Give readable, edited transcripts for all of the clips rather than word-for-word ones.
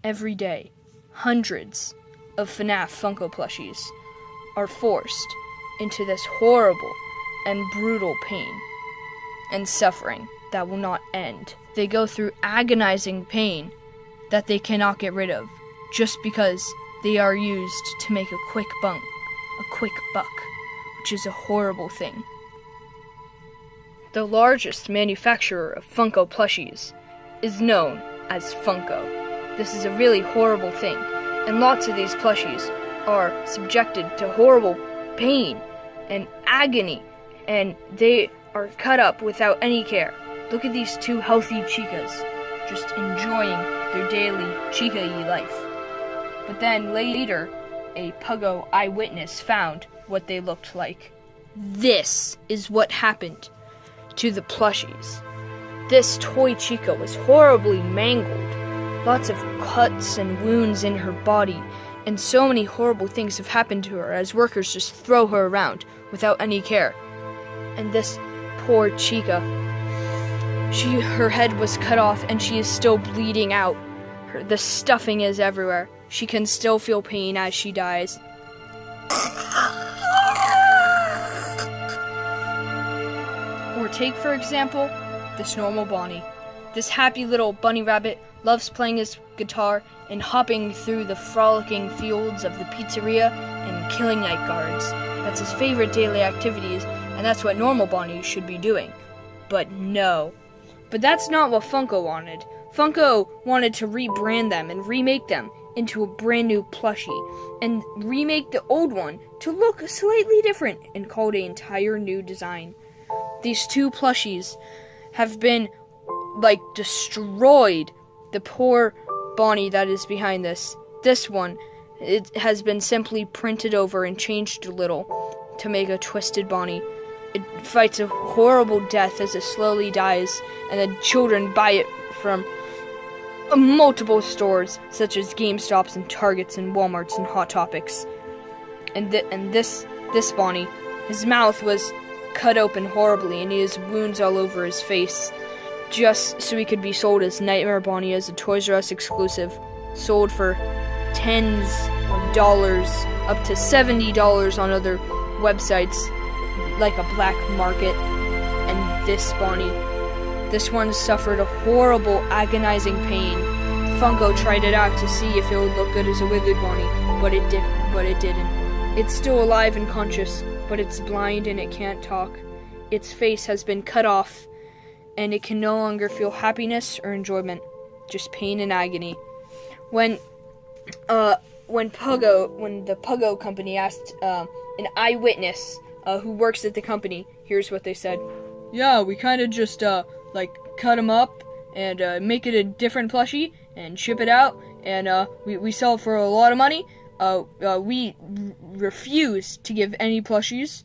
Every day, hundreds of FNAF Funko plushies are forced into this horrible and brutal pain and suffering that will not end. They go through agonizing pain that they cannot get rid of just because they are used to make a quick buck, which is a horrible thing. The largest manufacturer of Funko plushies is known as Funko. This is a really horrible thing, and lots of these plushies are subjected to horrible pain and agony, and they are cut up without any care. Look at these two healthy chicas, just enjoying their daily chica-y life. But then later, a Puggo eyewitness found what they looked like. This is what happened to the plushies. This toy chica was horribly mangled. Lots of cuts and wounds in her body, and so many horrible things have happened to her as workers just throw her around without any care. And this poor chica, her head was cut off and she is still bleeding out. The stuffing is everywhere. She can still feel pain as she dies. Or take, for example, this normal Bonnie. This happy little bunny rabbit loves playing his guitar and hopping through the frolicking fields of the pizzeria and killing night guards. That's his favorite daily activities, and that's what normal Bonnie should be doing. But no. But that's not what Funko wanted. Funko wanted to rebrand them and remake them into a brand new plushie, and remake the old one to look slightly different and call it an entire new design. These two plushies have been, destroyed. The poor Bonnie that is behind this. This one, it has been simply printed over and changed a little to make a twisted Bonnie. It fights a horrible death as it slowly dies, and then children buy it from multiple stores, such as GameStops and Targets and Walmarts and Hot Topics. And this Bonnie, his mouth was cut open horribly, and he has wounds all over his face, just so he could be sold as Nightmare Bonnie as a Toys R Us exclusive, sold for tens of dollars, up to $70 on other websites, like a black market. And this Bonnie, this one suffered a horrible, agonizing pain. Funko tried it out to see if it would look good as a withered Bonnie, but it didn't. It's still alive and conscious, but it's blind and it can't talk. Its face has been cut off, and it can no longer feel happiness or enjoyment, just pain and agony. When the Puggo company asked an eyewitness who works at the company, here's what they said. Yeah, we kind of just cut them up and make it a different plushie and ship it out, and we sell it for a lot of money. We refuse to give any plushies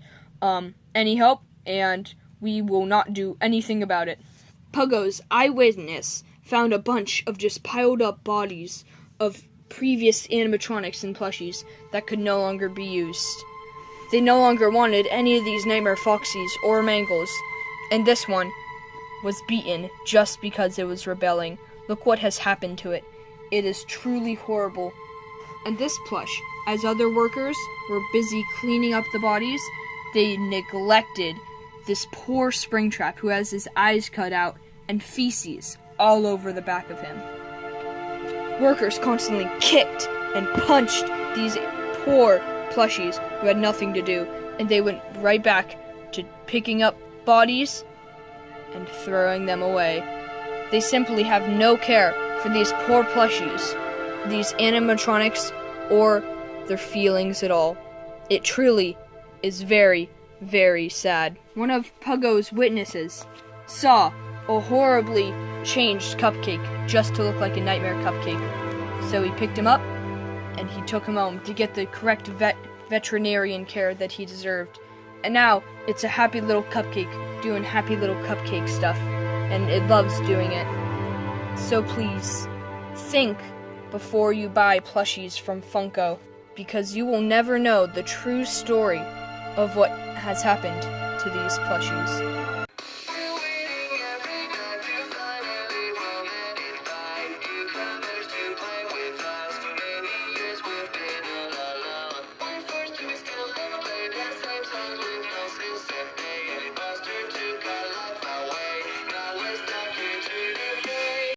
any help, and we will not do anything about it. Puggo's eyewitness found a bunch of just piled up bodies of previous animatronics and plushies that could no longer be used. They no longer wanted any of these Nightmare Foxies or Mangles, and this one was beaten just because it was rebelling. Look what has happened to it. It is truly horrible. And this plush, as other workers were busy cleaning up the bodies, they neglected this poor Springtrap who has his eyes cut out and feces all over the back of him. Workers constantly kicked and punched these poor plushies who had nothing to do, and they went right back to picking up bodies and throwing them away. They simply have no care for these poor plushies, these animatronics, or their feelings at all. It truly is very, very sad. One of Puggo's witnesses saw a horribly changed cupcake just to look like a nightmare cupcake. So he picked him up and he took him home to get the correct veterinarian care that he deserved. And now it's a happy little cupcake doing happy little cupcake stuff, and it loves doing it. So please, think before you buy plushies from Funko, because you will never know the true story of what has happened to these plushies.